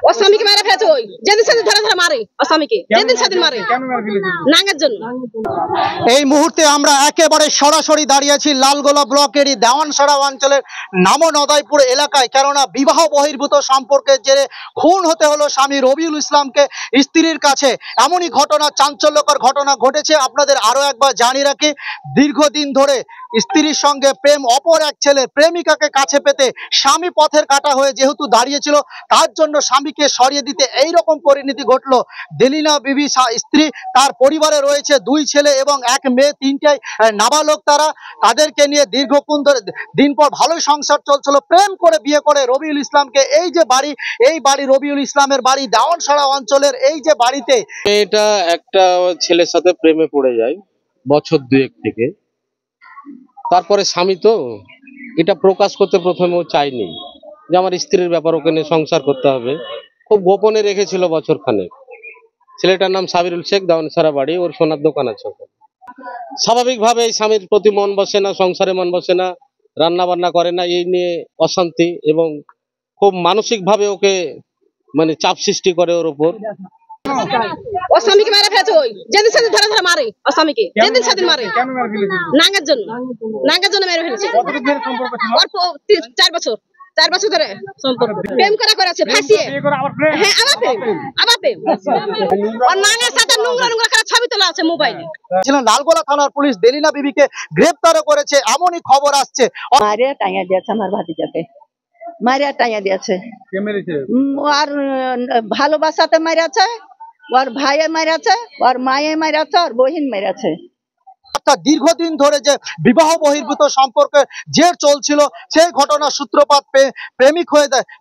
ও স্বামীকে মেরে ফেলেছে, ওই যেদিন সেদিন ধরে ধরে মারে ও স্বামীকে, যেদিন সেদিন মারে নাঙ্গের জন্য। এই মুহূর্তে আমরা একেবারে সরাসরি দাঁড়িয়েছি লালগোলা ব্লকেরই দেওয়ানসড়া অঞ্চলের নামনদাইপুর এলাকায়। কেননা বিবাহ বহির্ভূত সম্পর্কের জেরে খুন হতে হলো স্বামী রবিউল ইসলামকে স্ত্রীর কাছে। এমনই ঘটনা, চাঞ্চল্যকর ঘটনা ঘটেছে। আপনাদের আরো একবার জানিয়ে রাখি, দীর্ঘদিন ধরে স্ত্রীর সঙ্গে প্রেম, অপর এক ছেলে প্রেমিকাকে কাছে পেতে স্বামী পথের কাটা হয়ে যেহেতু দাঁড়িয়েছিল, তার জন্য স্বামীকে সরিয়ে দিতে এই রকম পরিণতি ঘটলো। দেলিনা বিবি স্ত্রী, তার পরিবারে রয়েছে 2 ছেলে এবং 1 মেয়ে, 3টাই নাবালক। তাদেরকে নিয়ে দীর্ঘক্ষণ ধরে দিন পর ভালোই সংসার চলছিল। প্রেম করে বিয়ে করে রবিউল ইসলামকে এই যে বাড়ি, এই বাড়ি রবিউল ইসলামের বাড়ি দেওয়ানসড়া অঞ্চলের এই যে বাড়িতে। এটা একটা ছেলের সাথে প্রেমে পড়ে যায় বছর 2 থেকে। তারপরে স্বামী তো এটা প্রকাশ করতে প্রথমে ও চায়নি যে আমার স্ত্রীর ব্যাপার, ওকে নিয়ে সংসার করতে হবে। খুব গোপনে রেখেছিল বছর খানেক। ছেলেটার নাম সাবিরুল শেখ, দেওয়ানসড়া বাড়ি, ওর সোনার দোকান আছে। স্বাভাবিকভাবে স্বামীর প্রতি মন বসে না, সংসারে মন বসে না, রান্না বান্না করে না, এই নিয়ে অশান্তি এবং খুব মানসিকভাবে ওকে মানে চাপ সৃষ্টি করে ওর উপর। ও স্বামীকে মেরে ফেলেছে, ওই যেদিন সেদিন ধরে ধরে মারে ও স্বামীকে, যেদিন সেদিন মারে নাঙ্গের জন্য। নাঙ্গের জন্য মেরে ফেলেছে। 4 বছর, 4 বছর ধরে সম্পর্ক। প্রেম করেছে ফাঁসিয়ে। হ্যাঁ, আবার প্রেম। ওর নাঙ্গের সাথে নোংরা নোংরা করে ছবি তোলা আছে মোবাইলে। লালগোলা থানার পুলিশ দেলিনা বিবিকে গ্রেফতারও করেছে, এমনই খবর আসছে। মারিয়া টাইয়া দিয়েছে আমার ভাতিজাকে, মারিয়া টাইয়া দিয়েছে। আর ভালোবাসাতে মারিয়াছে, ওর ভাইয়ে মারিয়াছে, ওর মায়ে মারিয়াছে, ওর বহিন মারিয়াছে। দীর্ঘদিন ধরে যে বিবাহ বহির্ভূত সম্পর্কে যে চলছিল, সেই ঘটনার সূত্রপাত পেয়ে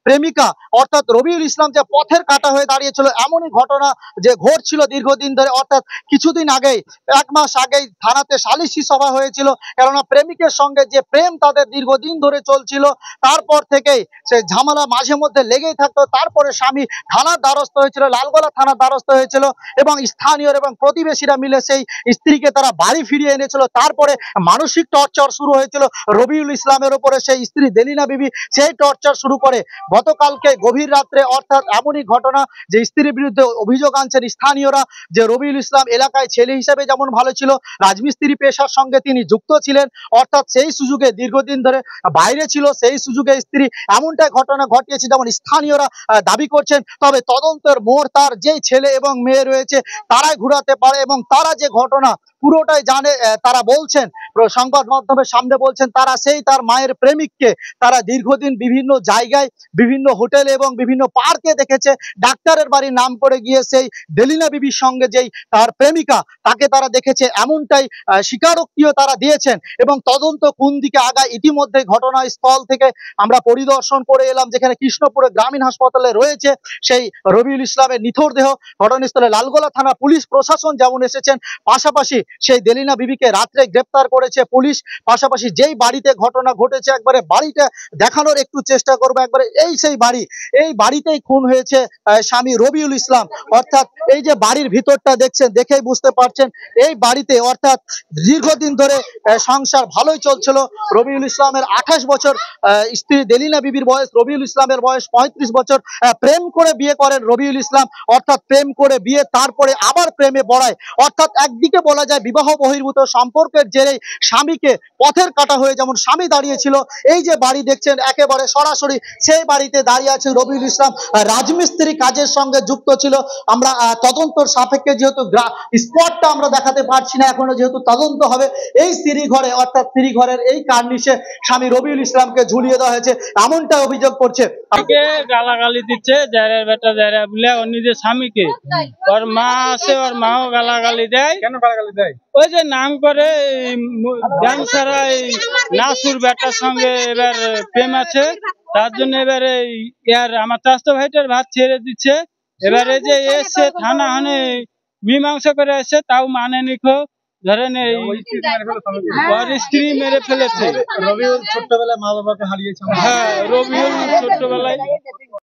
প্রেমিকা অর্থাৎ রবিউল ইসলাম যে পথের কাটা হয়ে দাঁড়িয়েছিল, এমনই ঘটনা যে ঘটছিল দীর্ঘদিন ধরে। অর্থাৎ কিছুদিন আগেই, 1 মাস আগেই থানাতে সালিশি সভা হয়েছিল। কেননা প্রেমিকের সঙ্গে যে প্রেম তাদের দীর্ঘদিন ধরে চলছিল, তারপর থেকেই সে ঝামেলা মাঝে মধ্যে লেগেই থাকতো। তারপরে স্বামী থানার দ্বারস্থ হয়েছিল, লালগোলা থানার দ্বারস্থ হয়েছিল এবং স্থানীয় এবং প্রতিবেশীরা মিলে সেই স্ত্রীকে তারা বাড়ি ফিরিয়ে এনেছিল। তারপরে মানসিক টর্চার শুরু হয়েছিল রবিউল ইসলামের উপরে। সেই স্ত্রী দেলিনা বিবি সেই টর্চার শুরু করে গতকালকে গভীর রাত্রে। অর্থাৎ এমনই ঘটনা যে স্ত্রীর বিরুদ্ধে অভিযোগ আনছেন স্থানীয়রা যে রবিউল ইসলাম এলাকায় ছেলে হিসেবে যেমন ভালো ছিল, রাজমিস্ত্রি পেশার সঙ্গে তিনি যুক্ত ছিলেন। অর্থাৎ সেই সুযোগে দীর্ঘদিন ধরে বাইরে ছিল, সেই সুযোগে স্ত্রী এমনটাই ঘটনা ঘটিয়েছে যেমন স্থানীয়রা দাবি করছেন। তবে তদন্তের মোড় তার যেই ছেলে এবং মেয়ে রয়েছে তারাই ঘুরাতে পারে এবং তারা যে ঘটনা পুরোটাই জানে। তারা বলছেন, সংবাদ মাধ্যমের সামনে বলছেন, তারা সেই তার মায়ের প্রেমিককে তারা দীর্ঘদিন বিভিন্ন জায়গায়, বিভিন্ন হোটেলে এবং বিভিন্ন পার্কে দেখেছে। ডাক্তারের বাড়ির নাম করে গিয়ে সেই দেলিনা বিবির সঙ্গে যেই তার প্রেমিকা, তাকে তারা দেখেছে, এমনটাই স্বীকারোক্তিও তারা দিয়েছেন। এবং তদন্ত কোন দিকে আগায়, ইতিমধ্যে ঘটনাস্থল থেকে আমরা পরিদর্শন করে এলাম, যেখানে কৃষ্ণপুরে গ্রামীণ হাসপাতালে রয়েছে সেই রবিউল ইসলামের নিথর দেহ। ঘটনাস্থলে লালগোলা থানা পুলিশ প্রশাসন যেমন এসেছেন, পাশাপাশি সেই দেলিনা বিবিকে রাত্রে গ্রেপ্তার করেছে পুলিশ। পাশাপাশি যেই বাড়িতে ঘটনা ঘটেছে, একবারে বাড়িটা দেখানোর একটু চেষ্টা করবো। একবারে এই সেই বাড়ি, এই বাড়িতেই খুন হয়েছে স্বামী রবিউল ইসলাম। অর্থাৎ এই যে বাড়ির ভিতরটা দেখছেন, দেখেই বুঝতে পারছেন এই বাড়িতে অর্থাৎ দীর্ঘদিন ধরে সংসার ভালোই চলছিল। রবিউল ইসলামের 28 বছর, স্ত্রী দেলিনা বিবির বয়স, রবিউল ইসলামের বয়স 35 বছর। প্রেম করে বিয়ে করেন রবিউল ইসলাম। অর্থাৎ প্রেম করে বিয়ে, তারপরে আবার প্রেমে পড়ায়। অর্থাৎ একদিকে বলা যায় বিবাহ বহির্ভূত সম্পর্কের জেরেই স্বামীকে পথের কাটা হয়ে যেমন স্বামী দাঁড়িয়েছিল, এই যে বাড়ি দেখছেন একেবারে সরাসরি সেই বাড়িতে দাঁড়িয়ে আছে রবিউল ইসলাম। রাজমিস্ত্রি কাজের সঙ্গে যুক্ত ছিল। আমরা তদন্তর সাপেক্ষে যেহেতু স্পটটা আমরা দেখাতে পারছি না এখনো, যেহেতু তদন্ত হবে, এই স্ত্রী ঘরে অর্থাৎ স্ত্রী ঘরের এই কার্নিশে স্বামী রবিউল ইসলামকে ঝুলিয়ে দেওয়া হয়েছে, এমনটা অভিযোগ করছে। গালাগালি দিচ্ছে যারা বেটা যারা বলে ওর নিজের স্বামীকে। ওর মা আছে, ওর মাও গালাগালি দেয়। কেন গালাগালি দেয়? ওই যে নাম করে ডান্সারা নাসুর বেটার সঙ্গে এবার প্রেম আছে, তার জন্য এবারে ইয়ার আমার চাচতো ভাইটার ভাত ছেড়ে দিচ্ছে। এবারে যে এসছে থানা হানে মীমাংসা করে এসছে, তাও মানে নিখো। ধরেন ওর স্ত্রী মেরে ফেলেছে। রবিউল ছোট্টবেলায় মা বাবাকে হারিয়েছে। হ্যাঁ, রবিউল ছোট্টবেলায়